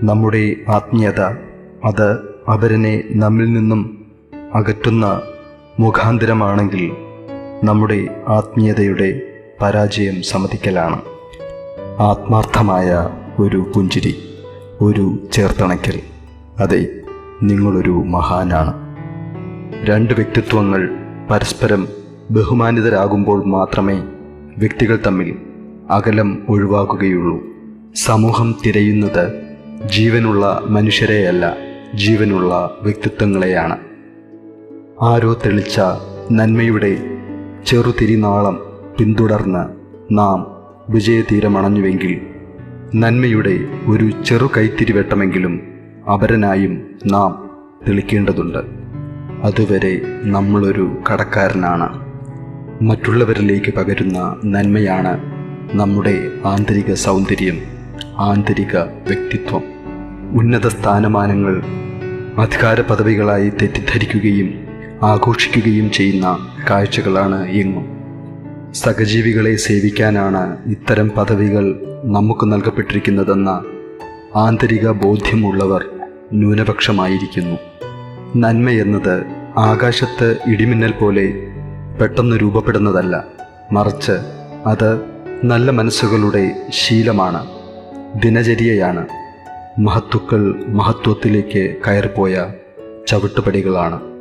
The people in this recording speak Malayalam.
നമ്മുടെ ആത്മീയത അത് അവരനെ നമ്മിൽ നിന്നും അകറ്റുന്ന മുഖാന്തരമാണെങ്കിൽ നമ്മുടെ ആത്മീയതയുടെ പരാജയം സമ്മതിക്കലാണ്. ആത്മാർത്ഥമായ ഒരു പുഞ്ചിരി, ഒരു ചേർത്തണയ്ക്കൽ. അതെ, നിങ്ങളൊരു മഹാനാണ്. രണ്ട് വ്യക്തിത്വങ്ങൾ പരസ്പരം ബഹുമാനിതരാകുമ്പോൾ മാത്രമേ വ്യക്തികൾ തമ്മിൽ അകലം ഒഴിവാക്കുകയുള്ളൂ. സമൂഹം തിരയുന്നത് ജീവനുള്ള മനുഷ്യരെയല്ല, ജീവനുള്ള വ്യക്തിത്വങ്ങളെയാണ്. ആരോ തെളിച്ച നന്മയുടെ ചെറുതിരിനാളം പിന്തുടർന്ന് നാം വിജയതീരമണഞ്ഞുവെങ്കിൽ നന്മയുടെ ഒരു ചെറു കൈത്തിരിവെട്ടമെങ്കിലും അപരനായും നാം തെളിക്കേണ്ടതുണ്ട്. അതുവരെ നമ്മളൊരു കടക്കാരനാണ്. മറ്റുള്ളവരിലേക്ക് പകരുന്ന നന്മയാണ് നമ്മുടെ ആന്തരിക സൗന്ദര്യം, ആന്തരിക വ്യക്തിത്വം. ഉന്നത സ്ഥാനമാനങ്ങൾ അധികാര പദവികളായി തെറ്റിദ്ധരിക്കുകയും ആഘോഷിക്കുകയും ചെയ്യുന്ന കാഴ്ചകളാണ് എങ്ങും. സഹജീവികളെ സേവിക്കാനാണ് ഇത്തരം പദവികൾ നമുക്ക് നൽകപ്പെട്ടിരിക്കുന്നതെന്ന ആന്തരിക ബോധ്യമുള്ളവർ ന്യൂനപക്ഷമായിരിക്കുന്നു. നന്മയെന്നത് ആകാശത്ത് ഇടിമിന്നൽ പോലെ പെട്ടെന്ന് രൂപപ്പെടുന്നതല്ല, മറിച്ച് അത് നല്ല മനസ്സുകളുടെ ശീലമാണ്, ദിനചര്യയാണ്. മഹത്തുക്കൾ മഹത്വത്തിലേക്ക് കയറിപ്പോയ ചവിട്ടുപടികളാണ്.